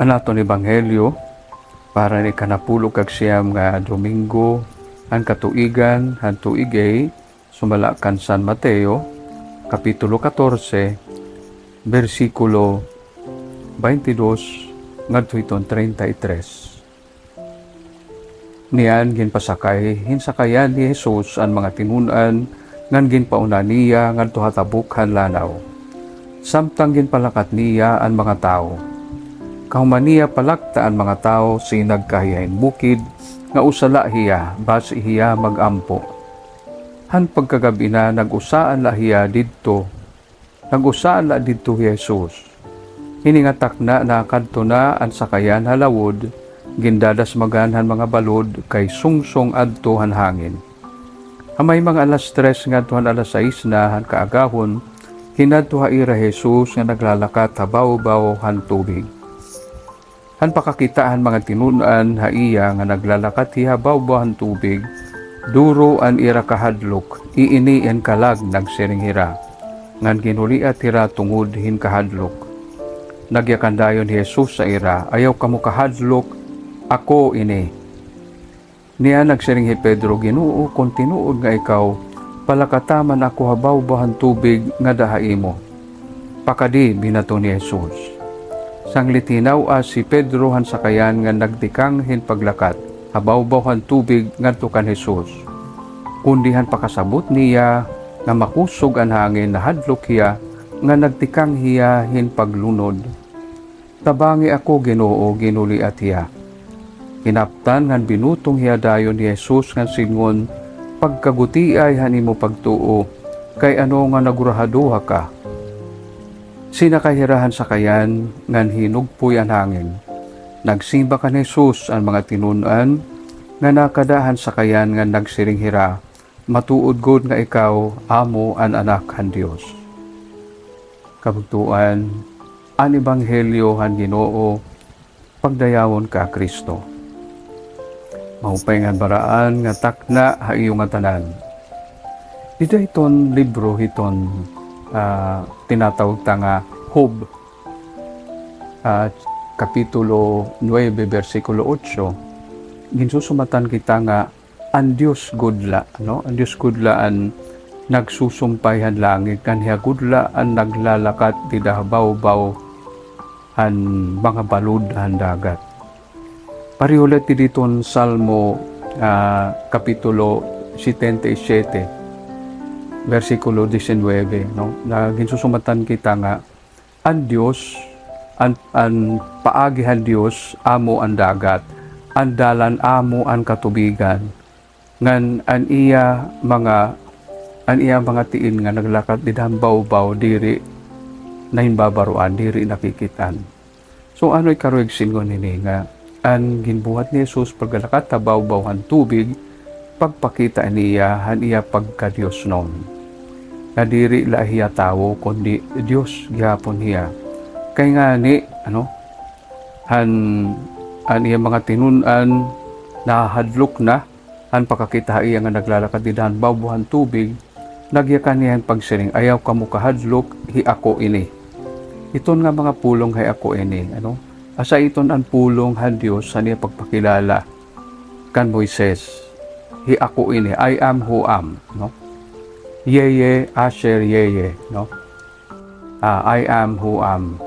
Anaton ebanghelyo para ni kanapulo kag siyam nga Domingo ang katuigan han tuigay sumala kan San Mateo kapitulo 14 bersikulo 22 ngadto iton 33. Niyan ginpasakay hinsakayan ni Jesus ang mga tinunan ngan ginpauna niya ngadto hatabukhan lanaw. Samtang ginpalakat niya ang mga tao. Kahuman niya palakta ang mga tao sinag kahiyahin bukid nga usala hiya basi hiya magampo. Han pagkagabi na nag-usaan la hiya didto. Nag-usaan la didto Jesus. Hiningatak na nakadto na ang sakayan halawod gindadas maganhan mga balod kay sungsong adto han hangin. Hamay mga alas 3 ngadto han alas 6 na han kaagahon hinadto haira Jesus nga naglalakat habaw-baw han tubig. Han pakakitaan mga tinunan haiya nga naglalakat hihabaw-baw han tubig duro an ira kahadlok iini en kalag nagsiring hira ngan ginuliat hira tungod hin kahadlok. Nagyakandayon Jesus sa ira, ayaw kamo kahadlok, ako ini. Niya nagsiring hi Pedro, Ginoo kung tinuod nga ikaw, palakataman ako habaw-baw han tubig nga dahaimo. Pakadi binato ni Jesus. Sanglitinaw si Pedro han sakayan nga nagdikang hin paglakat, habaw-baw han tubig ngadto kan Jesus. Kundi han pakasabot niya nga makusog ang hangin na hadlok hiya nga nagtikang hiya hin paglunod. Tabangi ako Ginoo ginuli at hiya. Hinaptan ngan binutong hiya dayon ni Jesus ngan singon pagkaguti ay hanimo pagtuo kay ano nga nagurahaduha ka. Sinakahirahan sa kayan ngan hinugpoy ang hangin. Nagsimba kan Jesus ang mga tinunan nga nakadahan sa kayan nga nagsiring hira. Matuod gud nga ikaw amo an anak han Dios. Kabugtuan ang ebanghelyo han Ginoo pagdayawon ka Kristo. Mahupay nga baraan nga takna haiyo nga tanan. Ito iton libro hiton tinatawag ta nga Job kapitulo 9 bersikulo 8 ginsusumatan kita nga ang Dios gudla ang Dios gudla ang nagsusumpay han langit kanhiya gudla ang naglalakat ti dahabaw-baw han mga balud han dagat. Pariulat ti diton Salmo kapitulo 77 versikulo 19 na ginsusumatan kita nga ang Dios ang paagihan Dios amo ang dagat ang dalan amo ang katubigan ngan an iya mga tiin nga naglakat di baw-baw diri na hinbabaruan diri nakikitan. So ano'y karuig singon nini nga ang ginbuhat ni Jesus paglakat tabaw-baw han tubig pagpakita niya han iya pagka Dios non. Na diri la hiya tawo kundi Dios gyapon hiya. Kay nga ni han iya mga tinunan nahadlok na han pakakita iya nga naglalakad di dahan bawbuhan tubig nagyakan niya pagsiring ayaw kamo kahadlok hi ako ini. Iton nga mga pulong hay ako ini asa iton ang pulong han Dios sa niya pagpakilala kan Moises hi ako ini I am who am Yeye Asher Yeye I am who am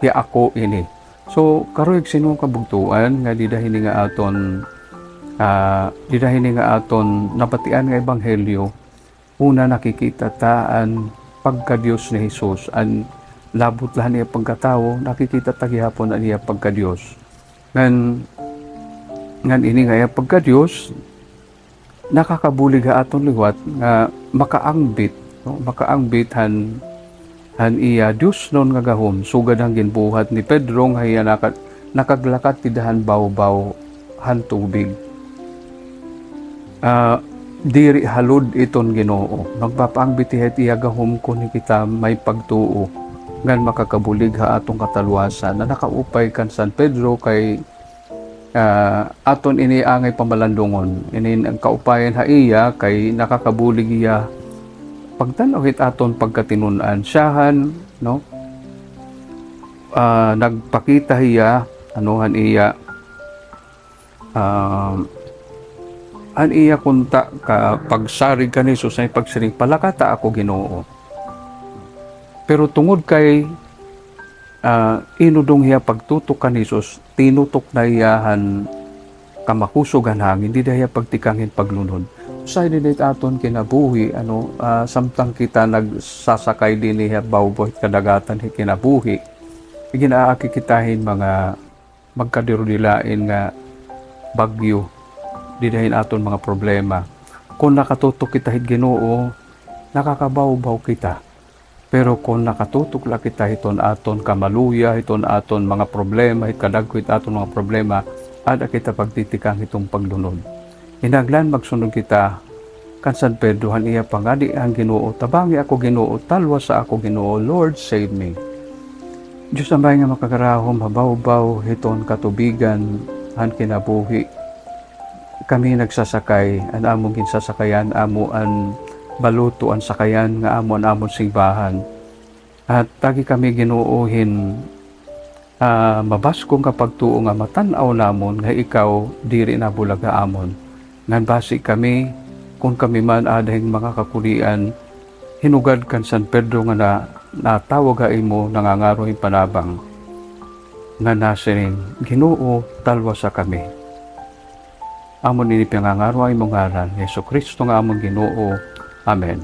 hi ako ini. So karoy sinong kabugtuan nga didahini nga aton napatian nga ebanghelyo una nakikita taan pagka Dios ni Jesus an labot lahan niya pagkatao nakikita ta gihapon an iya pagka Dios ngan ini nga iya pagka Dios nakakabulig ha aton liwat nga makaangbit han iya Dios non nga gahom sugad ang ginbuhat ni Pedro nga iya nakaglakat ti dahan baw-baw han tubig. Diri halod iton Ginoo magpapaangbit iya gahom kun kita may pagtuo ngan makakabulig ha atong kataluasan na nakaupay kan San Pedro kay aton ini angay pamalandungon ini ang kaupayan ha iya kay nakakabulig iya pagtanaw hit aton pagkatinunan siyahan nagpakita hiya anuhan iya an iya kunta ka pagsarig ka ni Jesus ay pagsiring palakata ako Ginoo. Pero tungod kay inudong hiya pagtutok ka ni Jesus, tinutok na iyahan kamakusog ang hangin, hindi dahil pagtikangin paglunod. Sa dinit aton kinabuhi, samtang kita nagsasakay din niya bawboy kadagatan kinabuhi, ginaakikitahin mga magkadirudilain nga bagyo, di dahil aton mga problema. Kung nakatutok kita hit Ginoo, nakakabaw-baw kita. Pero kung nakatutok la kita hiton aton kamaluya, hiton aton mga problema, hit kadagko aton mga problema, ada kita pagtitikang itong paglunod. Hinaglan magsunod kita, kan San Pedro han iya pangadi ang Ginoo, tabangi ako Ginoo, talwa sa ako Ginoo, Lord save me. Diyos ang nga makakarahom, habaw-baw, hiton katubigan, han kinabuhi. Kami nagsasakay, an among ginsasakayan, amo an baluto ang sakayan, nga amo an amon simbahan. At tagi kami ginuuhin, mabaskong kapag tuo nga matanaw namon nga ikaw diri na bulaga amon. Ngan basi kami kung kami man adahing mga kakulian hinugad kan San Pedro nga natawag imo nangangaroy panabang nga nasiring Ginoo talwa sa kami. Amon ini pinangangaro ay mong ngaran Jesu Kristo nga amon Ginoo. Amen.